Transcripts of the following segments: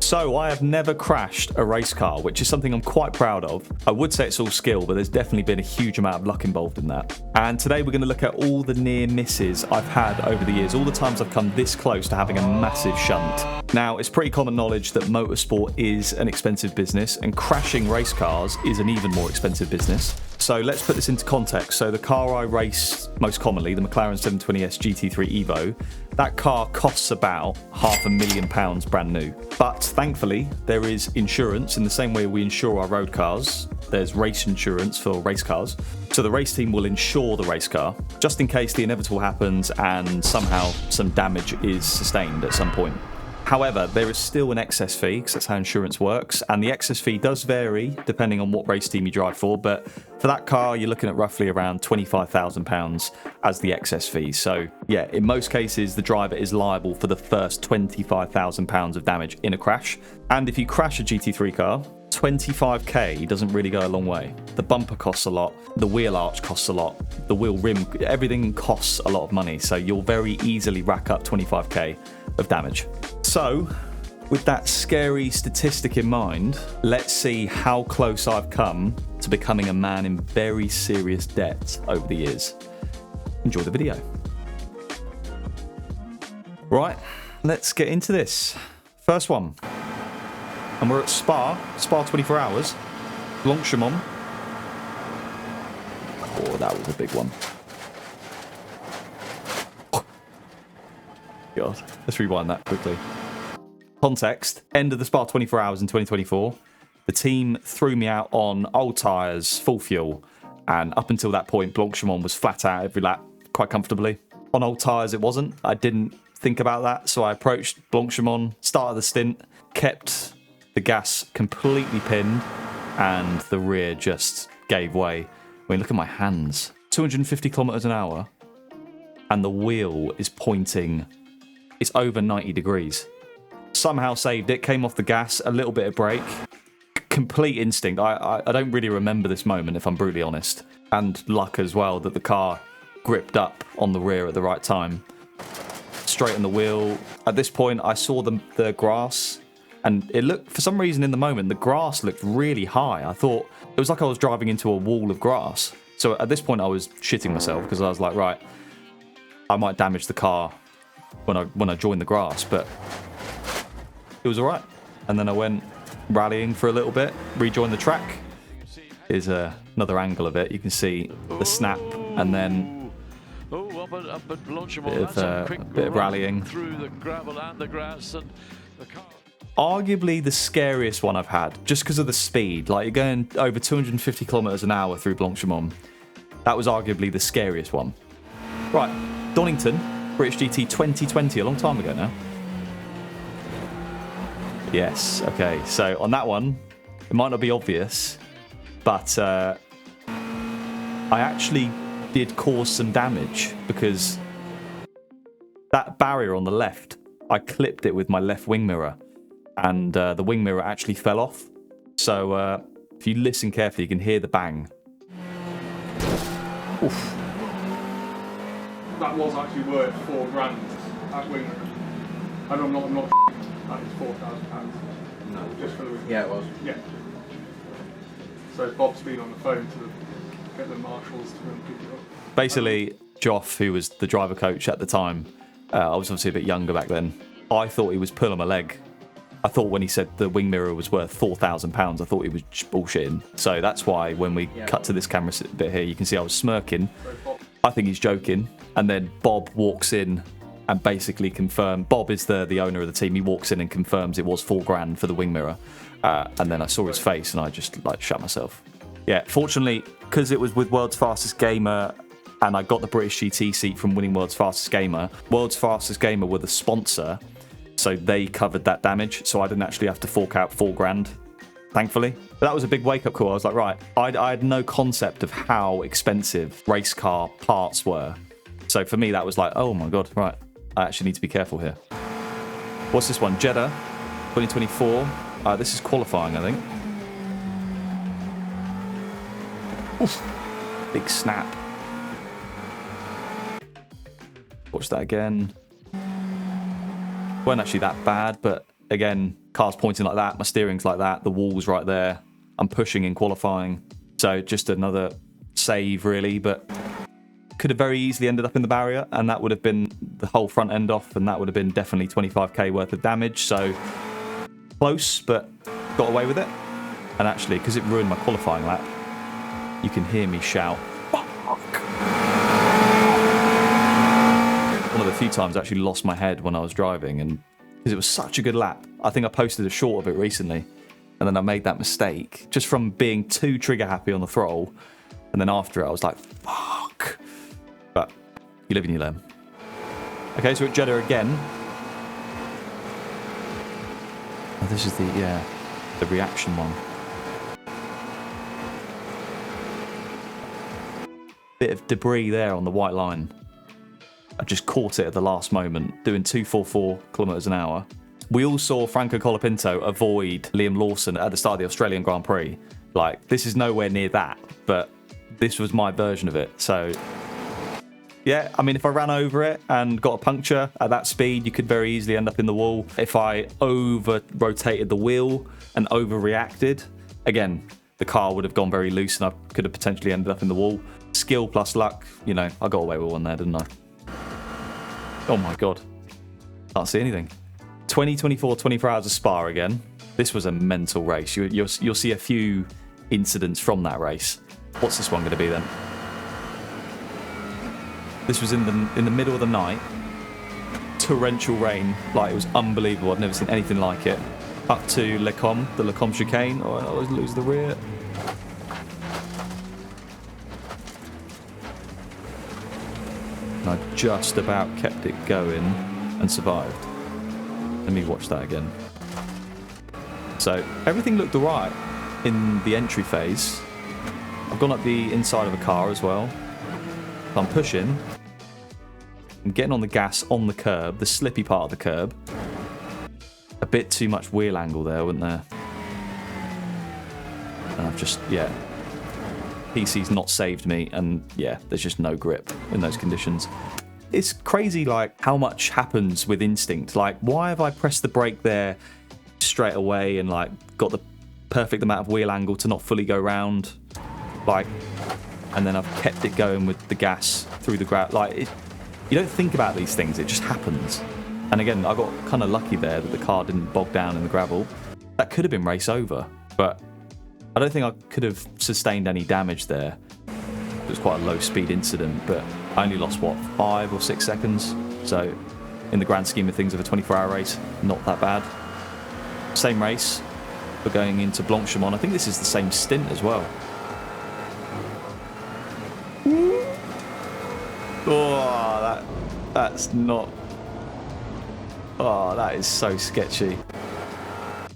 So I have never crashed a race car, which is something I'm quite proud of. I would say it's all skill, but there's definitely been a huge amount of luck involved in that. And today we're going to look at all the near misses I've had over the years, all the times I've come this close to having a massive shunt. Now, it's pretty common knowledge that motorsport is an expensive business, and crashing race cars is an even more expensive business. So let's put this into context. So the car I race most commonly, the McLaren 720S GT3 Evo, that car costs about £500,000 brand new. But thankfully, there is insurance in the same way we insure our road cars. There's race insurance for race cars. So the race team will insure the race car just in case the inevitable happens and somehow some damage is sustained at some point. However, there is still an excess fee, because that's how insurance works, and the excess fee does vary depending on what race team you drive for, but for that car, you're looking at roughly around £25,000 as the excess fee. So yeah, in most cases, the driver is liable for the first £25,000 of damage in a crash. And if you crash a GT3 car, 25k doesn't really go a long way. The bumper costs a lot, the wheel arch costs a lot, the wheel rim, everything costs a lot of money, so you'll very easily rack up 25k of damage. So, with that scary statistic in mind, let's see how close I've come to becoming a man in very serious debt over the years. Enjoy the video. Right, let's get into this. First one. And we're at Spa 24 Hours, Blanchimont. Oh, that was a big one. God, let's rewind that quickly. Context, end of the Spa 24 Hours in 2024. The team threw me out on old tyres, full fuel, and up until that point, Blanchimont was flat out every lap quite comfortably. On old tyres, it wasn't. I didn't think about that, so I approached Blanchimont, started the stint, kept the gas completely pinned, and the rear just gave way. I mean, look at my hands. 250 kilometers an hour, and the wheel is pointing. It's over 90 degrees. Somehow saved it, came off the gas, a little bit of brake. Complete instinct. I don't really remember this moment, if I'm brutally honest. And luck as well that the car gripped up on the rear at the right time. Straighten the wheel. At this point, I saw the grass, and it looked, for some reason in the moment, the grass looked really high. I thought, it was like I was driving into a wall of grass. So at this point, I was shitting myself, because I was like, right, I might damage the car when I joined the grass, but it was all right. And then I went rallying for a little bit, rejoined the track. Here's another angle of it. You can see the snap, and then a bit of rallying. Through the gravel and the grass, and the car. Arguably the scariest one I've had, just because of the speed. Like, you're going over 250 kilometers an hour through Blanchimont. That was arguably the scariest one. Right, Donington, British GT 2020, a long time ago now. Yes, okay, so on that one, it might not be obvious, but I actually did cause some damage, because that barrier on the left, I clipped it with my left wing mirror, and the wing mirror actually fell off. So if you listen carefully, you can hear the bang. Oof. That was actually worth £4,000, that wing mirror. I know I'm not that is £4,000. No. Just for the wing. Yeah, it was. Yeah. So Bob's been on the phone to get the marshals to come pick it up. Basically, Joff, who was the driver coach at the time, I was obviously a bit younger back then, I thought he was pulling my leg. I thought when he said the wing mirror was worth £4,000, I thought he was bullshitting. So that's why when we cut to this camera bit here, you can see I was smirking. I think he's joking. And then Bob walks in and basically confirmed. Bob is the owner of the team. He walks in and confirms it was £4,000 for the wing mirror. And then I saw his face and I just shut myself. Yeah, fortunately, because it was with World's Fastest Gamer and I got the British GT seat from winning World's Fastest Gamer, World's Fastest Gamer were the sponsor, so they covered that damage, so I didn't actually have to fork out £4,000, thankfully. But that was a big wake-up call. I was like, right, I had no concept of how expensive race car parts were. So for me, that was like, oh my God, right, I actually need to be careful here. What's this one? Jeddah, 2024. This is qualifying, I think. Oof. Big snap. Watch that again. Weren't actually that bad, but again, car's pointing like that, my steering's like that, the wall's right there. I'm pushing in qualifying. So just another save, really, but could have very easily ended up in the barrier, and that would have been the whole front end off, and that would have been definitely 25k worth of damage. So close, but got away with it. And actually, because it ruined my qualifying lap, you can hear me shout, "Fuck!" One of the few times I actually lost my head when I was driving, and because it was such a good lap. I think I posted a short of it recently, and then I made that mistake just from being too trigger happy on the throttle, and then after it I was like, fuck. But you live and you learn. Okay, so at Jeddah again. Oh, this is the reaction one. Bit of debris there on the white line. I just caught it at the last moment, doing 244 kilometers an hour. We all saw Franco Colapinto avoid Liam Lawson at the start of the Australian Grand Prix. Like, this is nowhere near that, but this was my version of it. So, yeah, I mean, if I ran over it and got a puncture at that speed, you could very easily end up in the wall. If I over-rotated the wheel and overreacted, again, the car would have gone very loose and I could have potentially ended up in the wall. Skill plus luck, you know, I got away with one there, didn't I? Oh my God. Can't see anything. 2024 24 Hours of Spa again. This was a mental race. You'll see a few incidents from that race. What's this one going to be then? This was in the middle of the night. Torrential rain. Like, it was unbelievable. I've never seen anything like it. Up to Le Combe, the Le Combe chicane. Oh, I always lose the rear. And I just about kept it going and survived. Let me watch that again. So everything looked alright in the entry phase. I've gone up the inside of a car as well. I'm pushing. I'm getting on the gas on the curb, the slippy part of the curb. A bit too much wheel angle there, wasn't there? And I've just, yeah. PC's not saved me, and yeah, there's just no grip in those conditions. It's crazy, like, how much happens with instinct. Like, why have I pressed the brake there straight away and, like, got the perfect amount of wheel angle to not fully go round? Like, and then I've kept it going with the gas through the gravel. Like, you don't think about these things, it just happens. And again, I got kind of lucky there that the car didn't bog down in the gravel. That could have been race over, but I don't think I could have sustained any damage there. It was quite a low speed incident, but I only lost, what, 5 or 6 seconds? So in the grand scheme of things of a 24-hour race, not that bad. Same race, but going into Blanchemont. I think this is the same stint as well. Oh, that's not... Oh, that is so sketchy.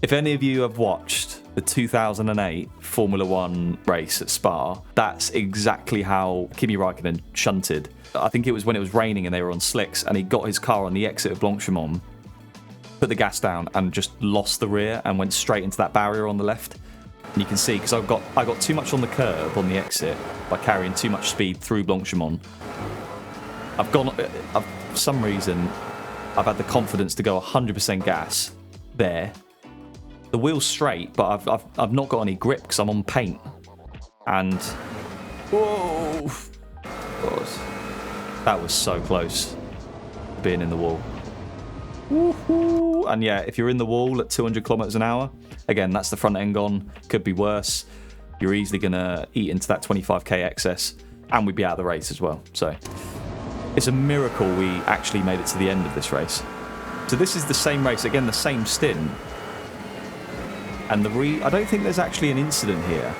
If any of you have watched the 2008 Formula One race at Spa, that's exactly how Kimi Raikkonen shunted. I think it was when it was raining and they were on slicks, and he got his car on the exit of Blanchemont, put the gas down and just lost the rear and went straight into that barrier on the left. And you can see, because I got too much on the curb on the exit by carrying too much speed through Blanchemont. For some reason, I've had the confidence to go 100% gas there. The wheel's straight, but I've not got any grip because I'm on paint. And whoa, God, that was so close to being in the wall. Woo-hoo. And yeah, if you're in the wall at 200 kilometers an hour, again, that's the front end gone. Could be worse. You're easily gonna eat into that 25k excess, and we'd be out of the race as well. So it's a miracle we actually made it to the end of this race. So this is the same race, again, the same stint. And I don't think there's actually an incident here.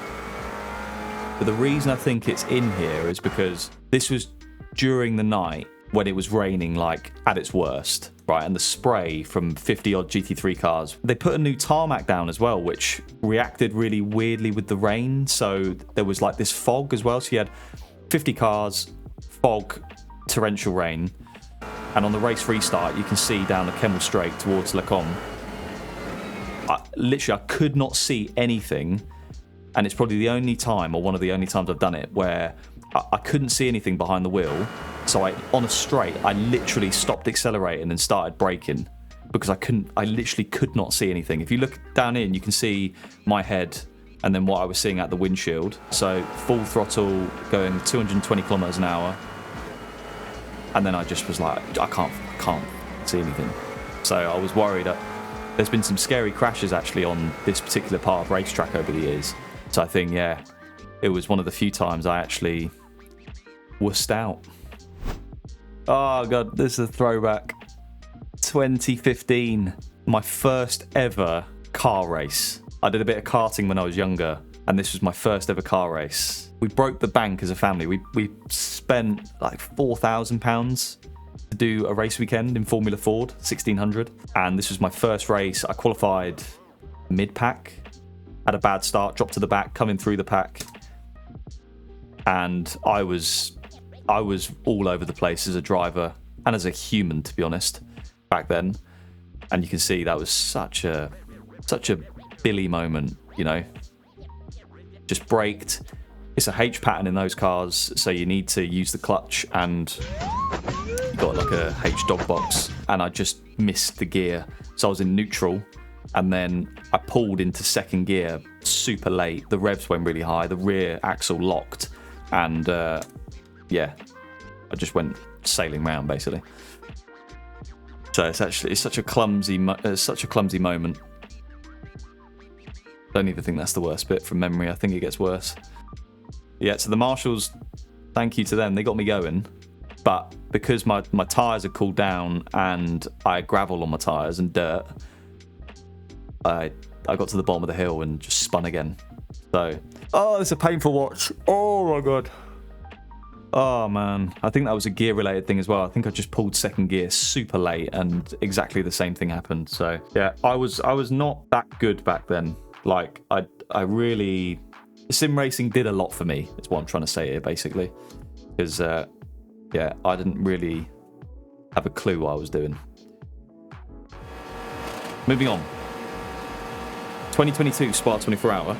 But the reason I think it's in here is because this was during the night when it was raining, like, at its worst, right? And the spray from 50-odd GT3 cars. They put a new tarmac down as well, which reacted really weirdly with the rain. So there was, like, this fog as well. So you had 50 cars, fog, torrential rain. And on the race restart, you can see down the Kemmel Straight towards Le Combe. Literally, I could not see anything, and it's probably the only time, or one of the only times I've done it, where I couldn't see anything behind the wheel. So on a straight, I literally stopped accelerating and started braking, because I literally could not see anything. If you look down in, you can see my head and then what I was seeing out the windshield. So full throttle going 220 kilometers an hour. And then I just was like, I can't see anything. So I was worried that there's been some scary crashes actually on this particular part of racetrack over the years. So I think, yeah, it was one of the few times I actually wussed out. Oh God, this is a throwback. 2015, my first ever car race. I did a bit of karting when I was younger, and this was my first ever car race. We broke the bank as a family. We spent like £4,000 to do a race weekend in Formula Ford 1600, and this was my first race. I qualified mid-pack, had a bad start, dropped to the back, coming through the pack, and I was all over the place as a driver and as a human, to be honest, back then. And you can see that was such a Billy moment, you know. Just braked. It's a H pattern in those cars, so you need to use the clutch, and you got like a H dog box, and I just missed the gear. So I was in neutral, and then I pulled into second gear super late. The revs went really high, the rear axle locked, and yeah, I just went sailing round basically. So it's such a clumsy moment. Don't even think that's the worst bit from memory. I think it gets worse. Yeah, so the marshals, thank you to them. They got me going. But because my tyres had cooled down and I had gravel on my tyres and dirt, I got to the bottom of the hill and just spun again. So, oh, it's a painful watch. Oh my God. Oh man, I think that was a gear related thing as well. I think I just pulled second gear super late and exactly the same thing happened. So yeah, I was not that good back then. Like I really, sim racing did a lot for me, is what I'm trying to say here basically. Because yeah, I didn't really have a clue what I was doing. Moving on. 2022 Spa 24 Hour.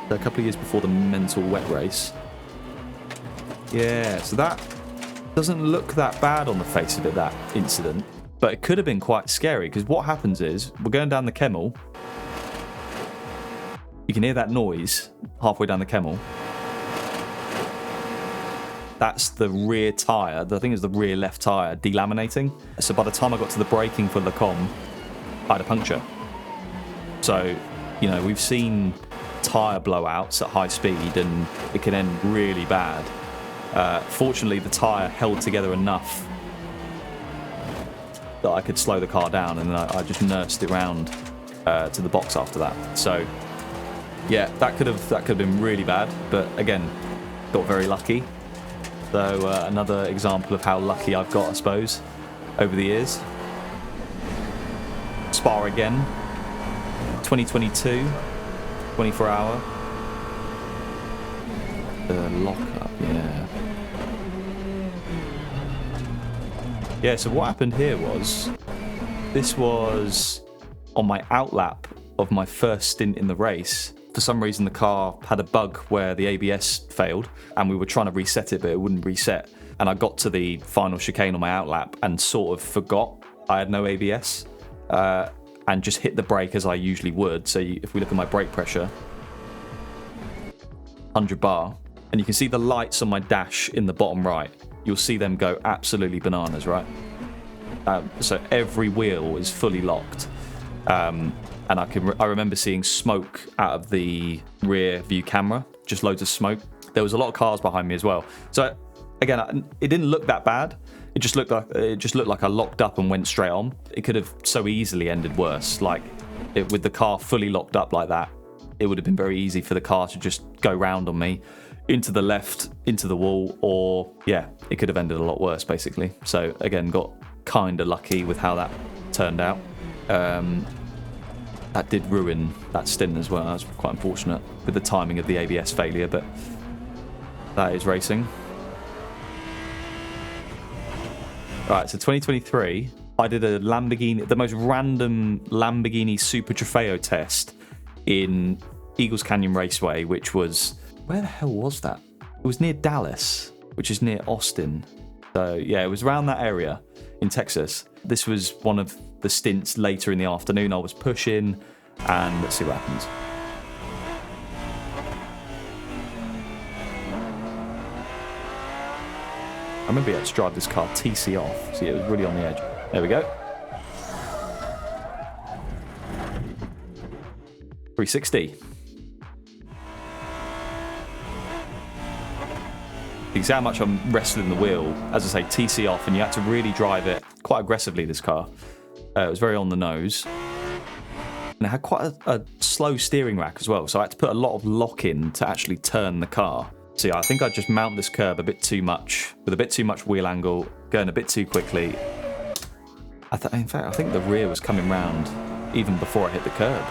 A couple of years before the mental wet race. Yeah, so that doesn't look that bad on the face of it, that incident. But it could have been quite scary, because what happens is, we're going down the Kemmel. You can hear that noise halfway down the Kemmel. That's the rear tyre, I think it's the rear left tyre, delaminating. So by the time I got to the braking for Lacombe, I had a puncture. So, you know, we've seen tyre blowouts at high speed and it can end really bad. Fortunately, the tyre held together enough that I could slow the car down, and then I just nursed it round to the box after that. So, yeah, that could have been really bad, but again, got very lucky. So another example of how lucky I've got, I suppose, over the years. Spa again, 2022, 24 hour. The lockup, yeah. Yeah, so what happened here was, this was on my outlap of my first stint in the race. For some reason, the car had a bug where the ABS failed, and we were trying to reset it, but it wouldn't reset. And I got to the final chicane on my outlap and sort of forgot I had no ABS, and just hit the brake as I usually would. So if we look at my brake pressure, 100 bar, and you can see the lights on my dash in the bottom right. You'll see them go absolutely bananas, right? So every wheel is fully locked. And I remember seeing smoke out of the rear view camera, just loads of smoke. There was a lot of cars behind me as well. So again, it didn't look that bad. It just looked like I locked up and went straight on. It could have so easily ended worse. Like with the car fully locked up like that, it would have been very easy for the car to just go round on me, into the left, into the wall, or yeah, it could have ended a lot worse basically. So again, got kind of lucky with how that turned out. That did ruin that stint as well. That was quite unfortunate with the timing of the ABS failure, but that is racing. Right, so 2023, I did a Lamborghini, the most random Lamborghini Super Trofeo test in Eagles Canyon Raceway, which was, where the hell was that? It was near Dallas, which is near Austin. So yeah, it was around that area in Texas. This was one of the stints later in the afternoon I was pushing, and let's see what happens. I remember you had to drive this car TC off, so it was really on the edge. There we go. 360. You see how much I'm wrestling the wheel. As I say, TC off, and you had to really drive it quite aggressively, this car. It was very on the nose. And it had quite a slow steering rack as well, so I had to put a lot of lock in to actually turn the car. So yeah, I think I just mount this curb a bit too much, with a bit too much wheel angle, going a bit too quickly. In fact, I think the rear was coming round even before I hit the curb.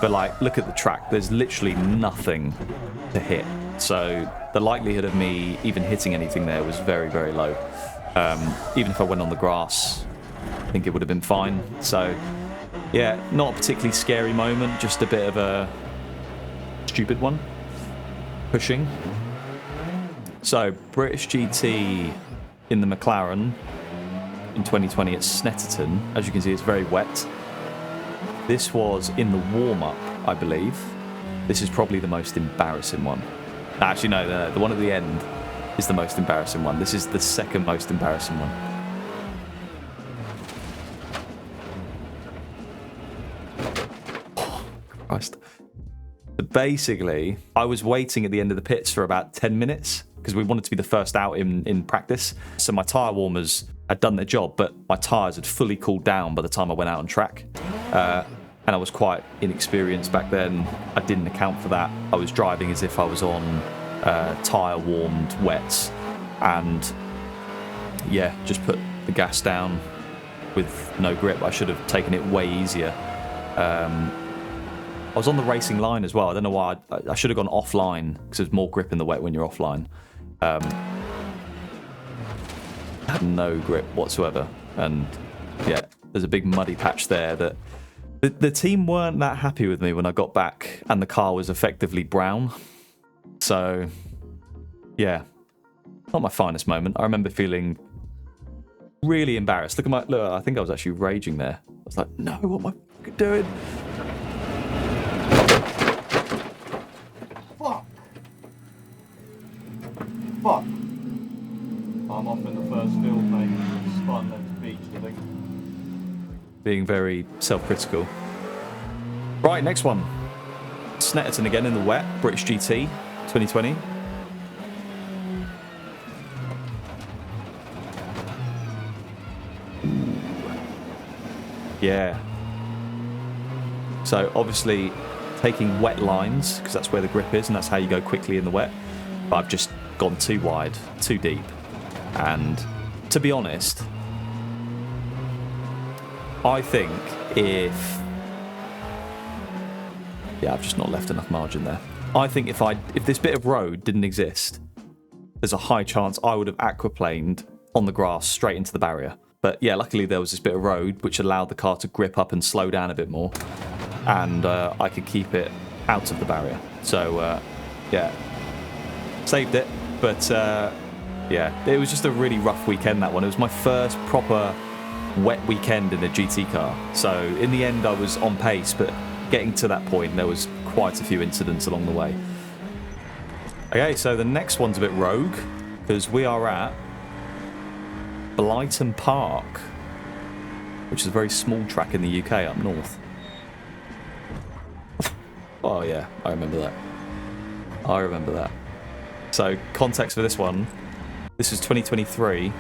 But like, look at the track, there's literally nothing to hit. So the likelihood of me even hitting anything there was very, very low. Even if I went on the grass, I think it would have been fine. So yeah, not a particularly scary moment, just a bit of a stupid one. Pushing. So, British GT in the McLaren in 2020 at Snetterton. As you can see, it's very wet. This was in the warm-up, I believe. This is probably the most embarrassing one. Actually, no, the one at the end is the most embarrassing one. This is the second most embarrassing one. Christ. But basically, I was waiting at the end of the pits for about 10 minutes because we wanted to be the first out in practice. So my tyre warmers had done their job, but my tyres had fully cooled down by the time I went out on track. And I was quite inexperienced back then. I didn't account for that. I was driving as if I was on tyre warmed wets. And yeah, just put the gas down with no grip. I should have taken it way easier. I was on the racing line as well. I don't know why. I should have gone offline because there's more grip in the wet when you're offline. I had no grip whatsoever. And yeah, there's a big muddy patch there that the team weren't that happy with me when I got back and the car was effectively brown. So yeah, not my finest moment. I remember feeling really embarrassed. Look, I think I was actually raging there. I was like, no, what am I fucking doing? Fuck. I'm off in the first field, mate. Spun then to beach, I think. Being very self-critical. Right, next one. Snetterton again in the wet. British GT 2020. Yeah. So obviously taking wet lines, because that's where the grip is and that's how you go quickly in the wet. But I've just gone too wide, too deep. And to be honest, I think if... yeah, I've just not left enough margin there. I think if this bit of road didn't exist, there's a high chance I would have aquaplaned on the grass straight into the barrier. But yeah, luckily there was this bit of road which allowed the car to grip up and slow down a bit more. And I could keep it out of the barrier. So yeah, saved it. But yeah, it was just a really rough weekend, that one. It was my first proper wet weekend in a GT car. So in the end I was on pace, but getting to that point there was quite a few incidents along the way. Okay, so the next one's a bit rogue because we are at Blyton Park, which is a very small track in the UK up north. Oh yeah, I remember that. I remember that. So context for this one, this was 2023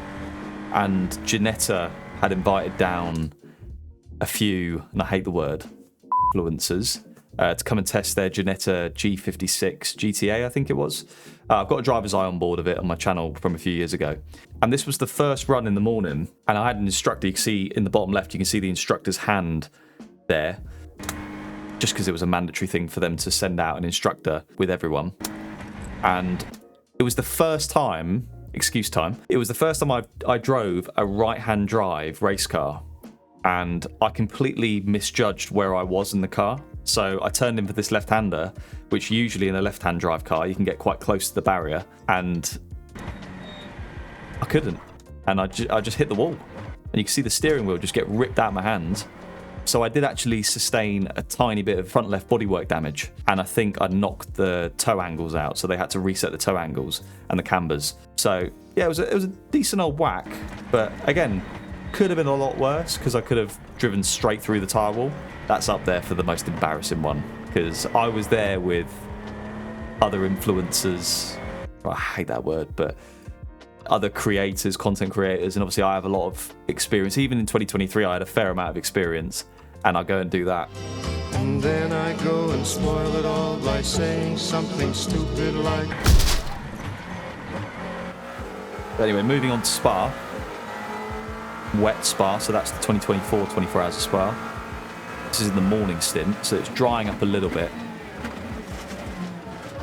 and Ginetta had invited down a few, and I hate the word, influencers to come and test their Ginetta G56 GTA, I think it was. I've got a driver's eye on board of it on my channel from a few years ago. And this was the first run in the morning, and I had an instructor. You can see in the bottom left, you can see the instructor's hand there, just because it was a mandatory thing for them to send out an instructor with everyone. And it was the first time, excuse time, it was the first time I drove a right-hand drive race car. And I completely misjudged where I was in the car. So I turned in for this left-hander, which usually in a left-hand drive car, you can get quite close to the barrier. And I couldn't. And I just hit the wall. And you can see the steering wheel just get ripped out of my hands. So I did actually sustain a tiny bit of front left bodywork damage. And I think I knocked the toe angles out. So they had to reset the toe angles and the cambers. So yeah, it was a decent old whack. But again, could have been a lot worse because I could have driven straight through the tyre wall. That's up there for the most embarrassing one. Because I was there with other influencers. I hate that word, but other creators, content creators, and obviously I have a lot of experience. Even in 2023, I had a fair amount of experience, and I go and do that. And then I go and spoil it all by saying something stupid like... But anyway, moving on to Spa. Wet Spa, so that's the 2024 24 hours of Spa. This is in the morning stint, so it's drying up a little bit.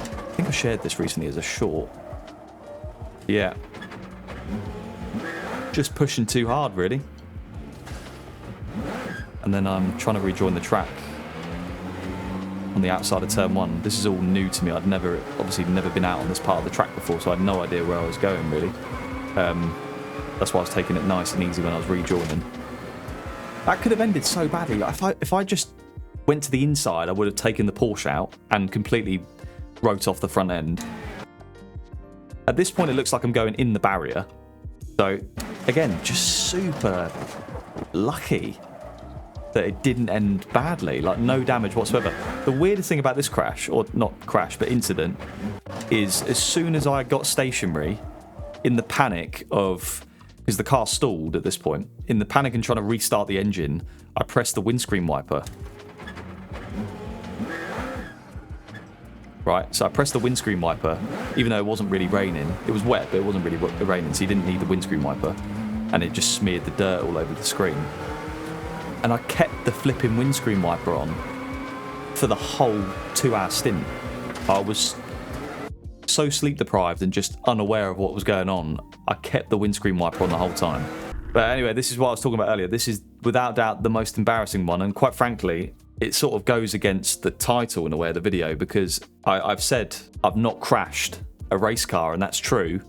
I think I shared this recently as a short. Yeah. Just pushing too hard, really. And then I'm trying to rejoin the track on the outside of turn 1. This is all new to me. I'd obviously never been out on this part of the track before, so I had no idea where I was going, really. That's why I was taking it nice and easy when I was rejoining. That could have ended so badly. Like if I just went to the inside, I would have taken the Porsche out and completely wrote off the front end. At this point, it looks like I'm going in the barrier. So, again, just super lucky that it didn't end badly. Like, no damage whatsoever. The weirdest thing about this crash, or not crash, but incident, is as soon as I got stationary, in the panic of... because the car stalled at this point. In the panic and trying to restart the engine, I pressed the windscreen wiper. Right, so I pressed the windscreen wiper, even though it wasn't really raining. It was wet, but it wasn't really raining, so you didn't need the windscreen wiper. And it just smeared the dirt all over the screen. And I kept the flipping windscreen wiper on for the whole 2-hour stint. I was so sleep deprived and just unaware of what was going on. I kept the windscreen wiper on the whole time. But anyway, this is what I was talking about earlier. This is without doubt the most embarrassing one, and quite frankly, it sort of goes against the title in a way of the video, because I've said I've not crashed a race car, and that's true,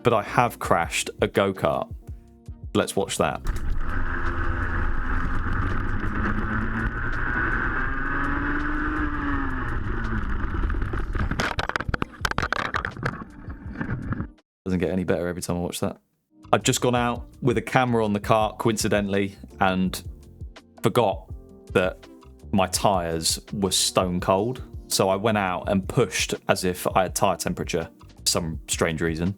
but I have crashed a go-kart. Let's watch that. Doesn't get any better every time I watch that. I'd just gone out with a camera on the kart, coincidentally, and forgot that my tyres were stone cold. So I went out and pushed as if I had tyre temperature for some strange reason.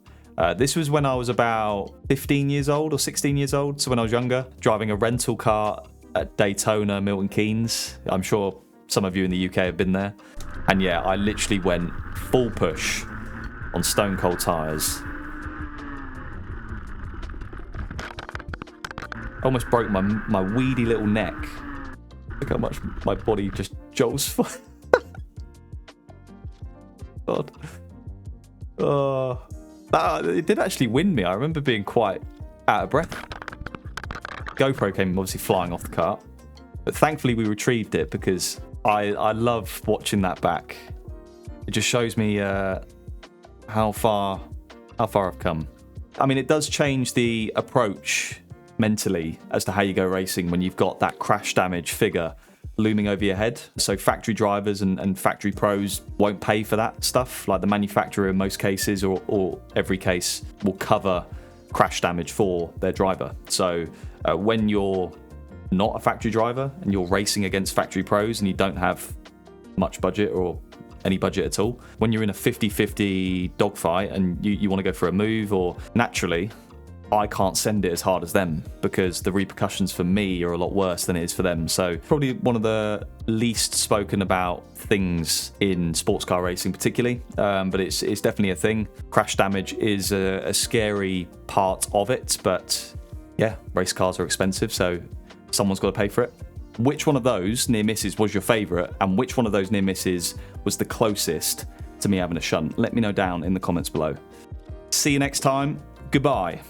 This was when I was about 15 years old or 16 years old, so when I was younger, driving a rental car at Daytona, Milton Keynes. I'm sure some of you in the UK have been there. And yeah, I literally went full push on stone cold tyres. Almost broke my weedy little neck. Look how much my body just jolts for. God. Oh. It did actually win me. I remember being quite out of breath. GoPro came obviously flying off the cart. But thankfully we retrieved it, because I love watching that back. It just shows me how far I've come. I mean, it does change the approach mentally as to how you go racing when you've got that crash damage figure looming over your head. So factory drivers and factory pros won't pay for that stuff. Like the manufacturer in most cases, or every case, will cover crash damage for their driver. So when you're not a factory driver and you're racing against factory pros and you don't have much budget or any budget at all, when you're in a 50-50 dogfight and you want to go for a move, or naturally, I can't send it as hard as them because the repercussions for me are a lot worse than it is for them. So probably one of the least spoken about things in sports car racing particularly, but it's definitely a thing. Crash damage is a scary part of it, but yeah, race cars are expensive, so someone's got to pay for it. Which one of those near misses was your favourite, and which one of those near misses was the closest to me having a shunt? Let me know down in the comments below. See you next time. Goodbye.